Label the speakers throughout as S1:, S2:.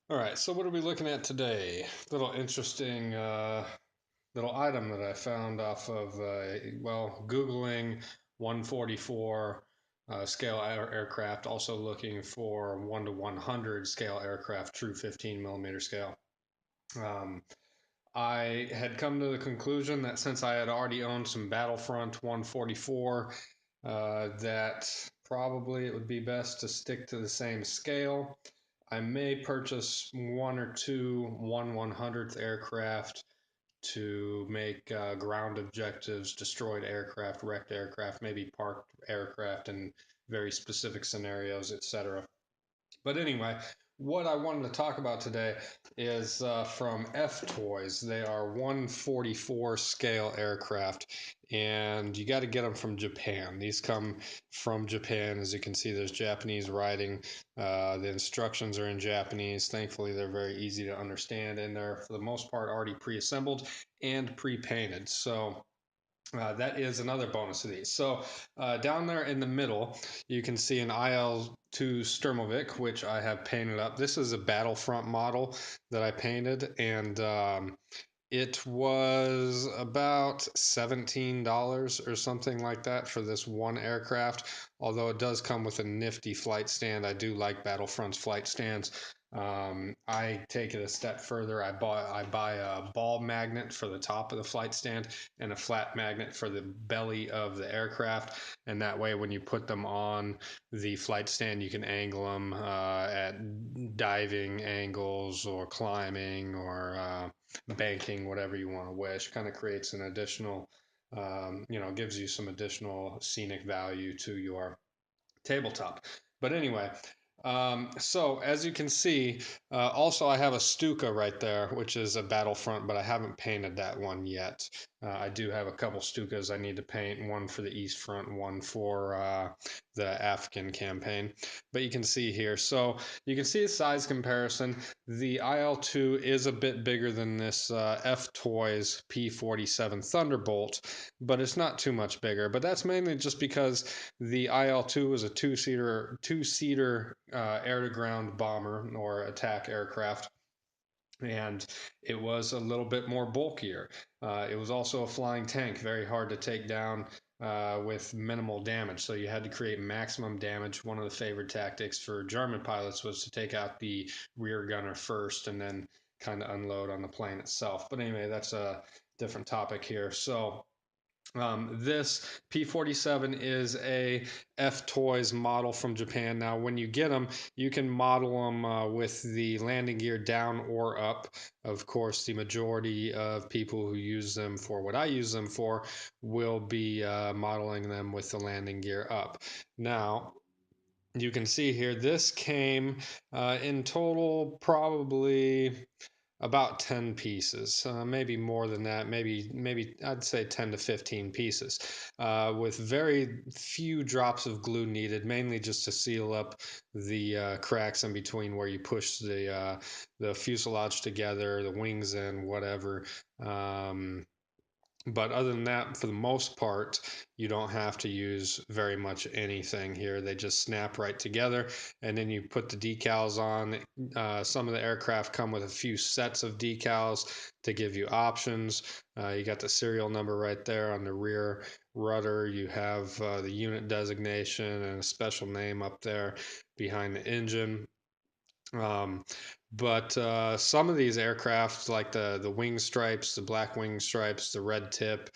S1: All right, so what are we looking at today? Little interesting little item that I found off of, Googling 144 scale aircraft, also looking for 1 to 100 scale aircraft, true 15 millimeter scale. Um, I had come to the conclusion that since I had already owned some Battlefront 144, that probably it would be best to stick to the same scale. I may purchase one or two 1/100th aircraft to make ground objectives, destroyed aircraft, wrecked aircraft, maybe parked aircraft in very specific scenarios, etc. But anyway, what I wanted to talk about today is from F Toys. They are 144 scale aircraft, and you got to get them from Japan. These come from Japan. As you can see, there's Japanese writing. The instructions are in Japanese. Thankfully, they're very easy to understand, and they're, for the most part, already pre assembled and pre painted. So, that is another bonus of these. So down there in the middle, you can see an IL-2 Sturmovik, which I have painted up. This is a Battlefront model that I painted, and it was about $17 or something like that for this one aircraft. Although it does come with a nifty flight stand. I do like Battlefront's flight stands. I take it a step further. I buy a ball magnet for the top of the flight stand and a flat magnet for the belly of the aircraft. And that way, when you put them on the flight stand, you can angle them at diving angles or climbing or banking, whatever you want to wish. Kind of creates an additional, gives you some additional scenic value to your tabletop. But anyway, so as you can see, also I have a Stuka right there, which is a Battlefront, but I haven't painted that one yet. I do have a couple Stukas I need to paint, one for the East Front, one for the African campaign. But you can see here, so you can see a size comparison. The IL-2 is a bit bigger than this F Toys P-47 Thunderbolt, but it's not too much bigger. But that's mainly just because the IL-2 is a two-seater air-to-ground bomber or attack aircraft, and it was a little bit more bulkier. It was also a flying tank, very hard to take down with minimal damage. So you had to create maximum damage. One of the favorite tactics for German pilots was to take out the rear gunner first and then kind of unload on the plane itself. But anyway, that's a different topic here. So this P-47 is a F Toys model from Japan. Now, when you get them, you can model them with the landing gear down or up. Of course, the majority of people who use them for what I use them for will be modeling them with the landing gear up. Now, you can see here, this came in total probably about 10 pieces, maybe more than that, maybe I'd say 10 to 15 pieces, with very few drops of glue needed, mainly just to seal up the cracks in between where you push the fuselage together, the wings in, whatever. But other than that, for the most part, you don't have to use very much anything here. They just snap right together, and then you put the decals on. Some of the aircraft come with a few sets of decals to give you options. You got the serial number right there on the rear rudder. You have the unit designation and a special name up there behind the engine. Um, but some of these aircraft, like the wing stripes, the black wing stripes, the red tip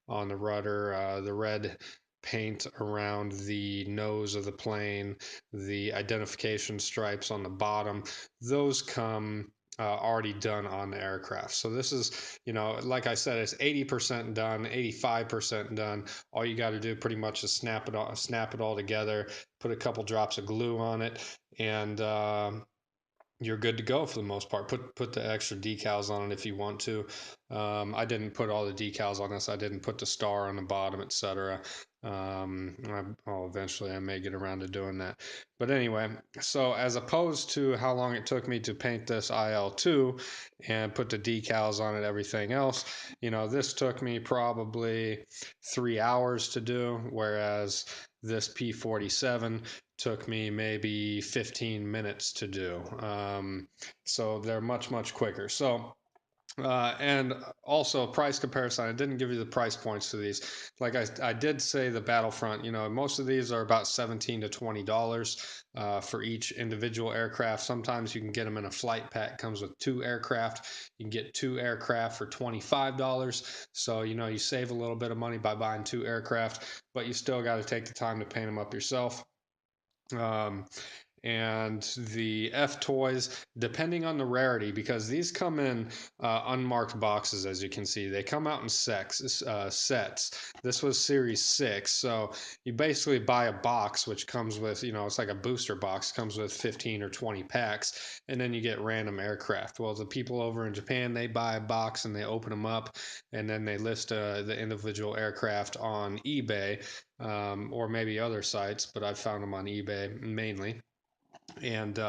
S1: on the rudder, the red paint around the nose of the plane, the identification stripes on the bottom, those come already done on the aircraft. So this is, like I said, it's 80% done, 85% done. All you got to do pretty much is snap it all together, put a couple drops of glue on it, and you're good to go for the most part. Put the extra decals on it if you want to. I didn't put all the decals on this. I didn't put the star on the bottom, etc. Eventually I may get around to doing that. But anyway, so as opposed to how long it took me to paint this IL-2 and put the decals on it, everything else, this took me probably 3 hours to do, whereas This P-47 took me maybe 15 minutes to do. So they're much quicker. So and also price comparison. I didn't give you the price points to these. Like I did say, the Battlefront. You know, most of these are about $17 to $20 for each individual aircraft. Sometimes you can get them in a flight pack. Comes with 2 aircraft. You can get 2 aircraft for $25. So you know you save a little bit of money by buying 2 aircraft, but you still got to take the time to paint them up yourself. Um, and the F toys, depending on the rarity, because these come in unmarked boxes, as you can see. They come out in sets. This was Series 6, so you basically buy a box, which comes with, you know, it's like a booster box, comes with 15 or 20 packs, and then you get random aircraft. Well, the people over in Japan, they buy a box and they open them up, and then they list the individual aircraft on eBay. Or maybe other sites, but I've found them on eBay mainly. And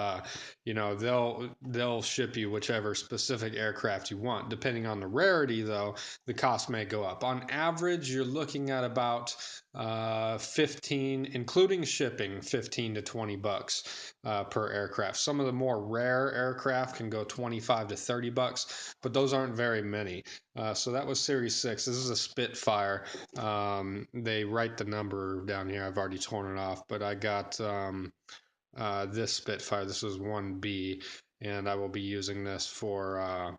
S1: you know, they'll ship you whichever specific aircraft you want. Depending on the rarity, though, the cost may go up. On average, you're looking at about 15, including shipping, 15 to 20 bucks per aircraft. Some of the more rare aircraft can go 25 to 30 bucks, but those aren't very many. So that was Series 6. This is a Spitfire. They write the number down here. I've already torn it off, but I got this Spitfire. This is 1B, and I will be using this for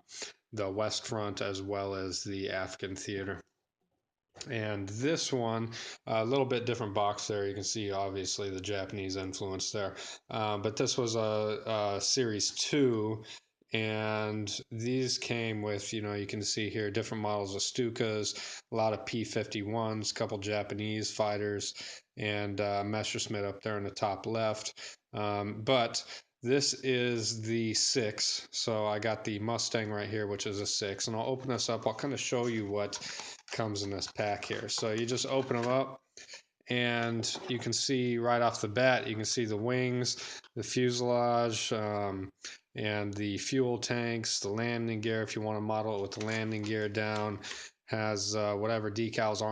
S1: the West Front as well as the African Theater. And this one, a little bit different box there. You can see obviously the Japanese influence there. But this was a Series 2, and these came with, you know, you can see here different models of Stukas, a lot of P-51s, a couple Japanese fighters, and Messerschmitt up there in the top left. But this is the 6, so I got the Mustang right here, which is a 6, and I'll open this up. I'll kind of show you what comes in this pack here. So you just open them up, and you can see right off the bat, you can see the wings, the fuselage, and the fuel tanks, the landing gear. If you want to model it with the landing gear down, has whatever decals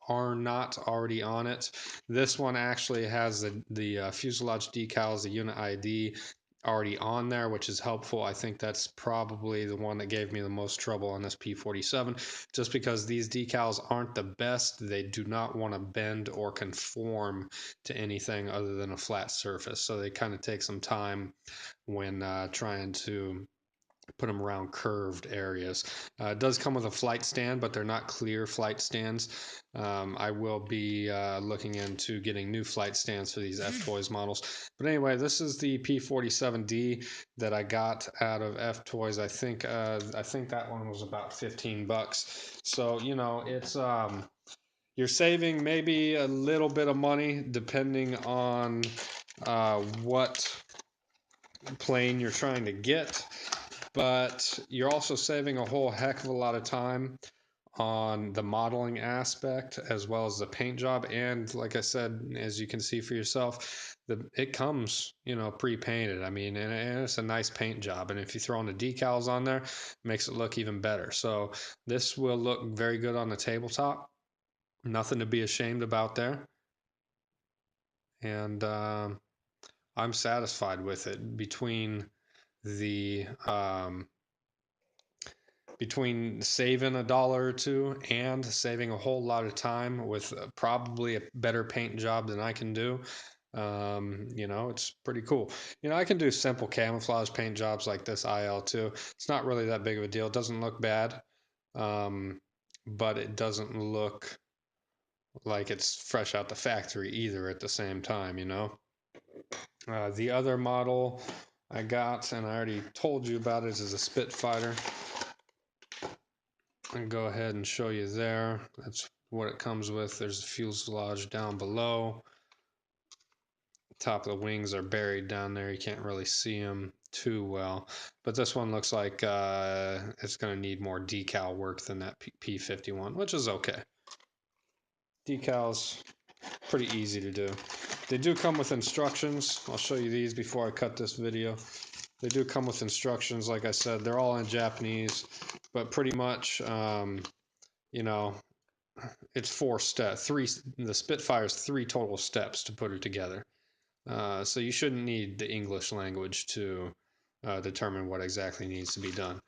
S1: are not already on it. This one actually has the fuselage decals, the unit ID already on there, which is helpful. I think that's probably the one that gave me the most trouble on this P-47, just because these decals aren't the best. They do not want to bend or conform to anything other than a flat surface, so they kind of take some time when trying to put them around curved areas. It does come with a flight stand, but they're not clear flight stands. I will be looking into getting new flight stands for these F-Toys models. But anyway, this is the P-47D that I got out of F-Toys. I think that one was about 15 bucks. So, you know, it's you're saving maybe a little bit of money depending on what plane you're trying to get, but you're also saving a whole heck of a lot of time on the modeling aspect as well as the paint job. And like I said, as you can see for yourself, it comes, you know, pre-painted. I mean, and it's a nice paint job, and if you throw in the decals on there, it makes it look even better. So this will look very good on the tabletop. Nothing to be ashamed about there. And I'm satisfied with it. The between saving a dollar or two and saving a whole lot of time with probably a better paint job than I can do. You know, it's pretty cool. You know, I can do simple camouflage paint jobs like this IL2. It's not really that big of a deal. It doesn't look bad, um, but it doesn't look like it's fresh out the factory either at the same time, you know. The other model I got, and I already told you about it, is a Spitfire. And go ahead and show you there. That's what it comes with. There's the fuselage down below. Top of the wings are buried down there. You can't really see them too well. But this one looks like it's going to need more decal work than that P-51, which is okay. Decals, pretty easy to do. They do come with instructions. I'll show you these before I cut this video. They do come with instructions. Like I said, they're all in Japanese, but pretty much, you know, it's 4 steps. The Spitfire's 3 total steps to put it together. So you shouldn't need the English language to determine what exactly needs to be done.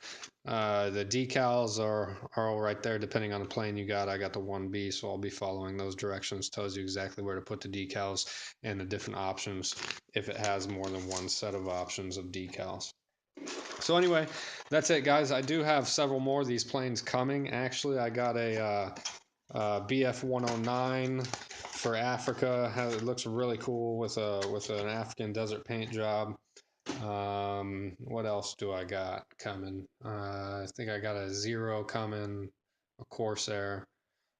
S1: The decals are all right there, depending on the plane you got. I got the 1B, so I'll be following those directions. Tells you exactly where to put the decals and the different options if it has more than one set of options of decals. So anyway, that's it, guys. I do have several more of these planes coming. Actually, I got a BF 109 for Africa. It looks really cool with an African desert paint job. What else do I got coming? I think I got a Zero coming, a Corsair,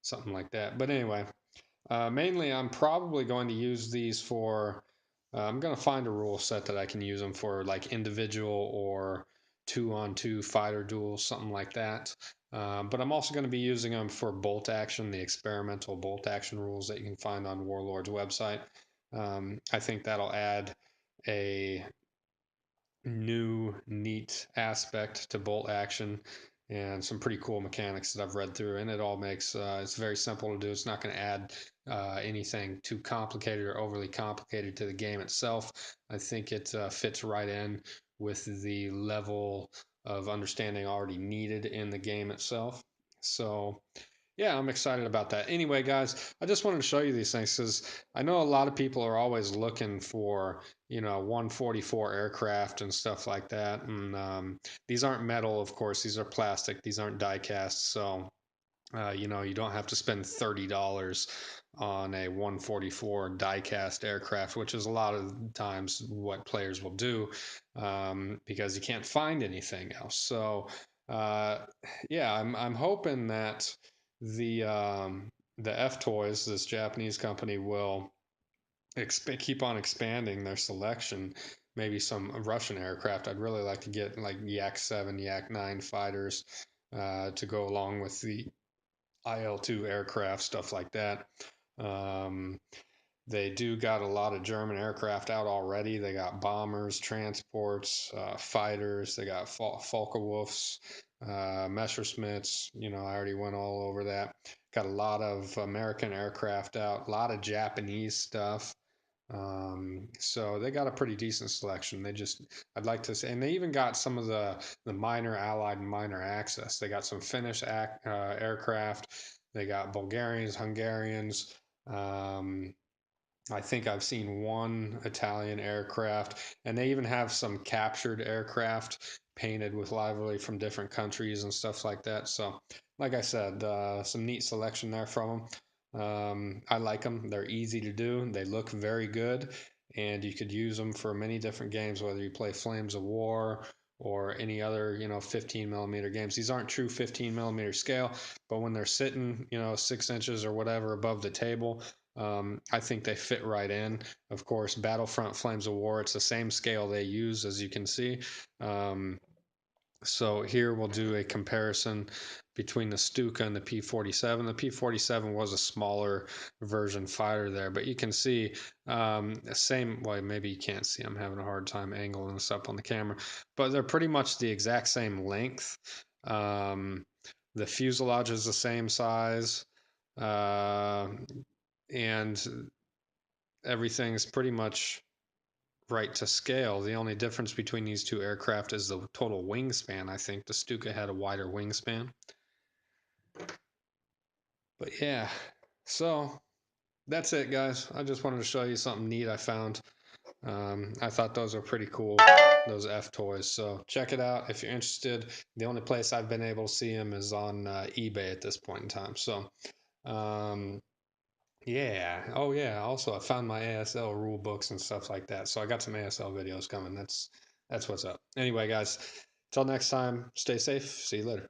S1: something like that. But anyway, mainly I'm probably going to use these for. I'm going to find a rule set that I can use them for, like individual or 2-on-2 fighter duels, something like that. But I'm also going to be using them for bolt action, the experimental bolt action rules that you can find on Warlord's website. I think that'll add a new, neat aspect to bolt action and some pretty cool mechanics that I've read through. And it all makes it's very simple to do. It's not going to add anything too complicated or overly complicated to the game itself. I think it fits right in with the level of understanding already needed in the game itself. So yeah, I'm excited about that. Anyway, guys, I just wanted to show you these things because I know a lot of people are always looking for, 144 aircraft and stuff like that. And these aren't metal, of course. These are plastic. These aren't die cast. So, you don't have to spend $30 on a 144 die-cast aircraft, which is a lot of times what players will do because you can't find anything else. So, uh, yeah, I'm hoping that the F Toys, this Japanese company, will keep on expanding their selection. Maybe some Russian aircraft. I'd really like to get like Yak 7, Yak 9 fighters to go along with the IL-2 aircraft, stuff like that. Um, they do got a lot of German aircraft out already. They got bombers, transports, fighters. They got Focke-Wulfs, Messerschmitts. I already went all over that. Got a lot of American aircraft out, a lot of Japanese stuff. So they got a pretty decent selection. I'd like to say, and they even got some of the minor Allied and minor Axis. They got some Finnish aircraft. They got Bulgarians, Hungarians. Um, I think I've seen one Italian aircraft, and they even have some captured aircraft painted with livery from different countries and stuff like that. So, like I said, some neat selection there from them. I like them. They're easy to do. They look very good, and you could use them for many different games, whether you play Flames of War or any other, 15 millimeter games. These aren't true 15 millimeter scale, but when they're sitting, 6 inches or whatever above the table, I think they fit right in. Of course, Battlefront Flames of War, it's the same scale they use, as you can see. Um, so here we'll do a comparison between the Stuka and the P-47. The P-47 was a smaller version fighter there, but you can see same, well, maybe you can't see. I'm having a hard time angling this up on the camera, but they're pretty much the exact same length. The fuselage is the same size. Uh, and everything's pretty much right to scale. The only difference between these two aircraft is the total wingspan. I think the Stuka had a wider wingspan. But yeah, so that's it, guys. I just wanted to show you something neat I found. I thought those are pretty cool, those F toys. So check it out if you're interested. The only place I've been able to see them is on eBay at this point in time. So um, yeah. Oh, yeah. Also, I found my ASL rule books and stuff like that. So I got some ASL videos coming. That's what's up. Anyway, guys, till next time, stay safe. See you later.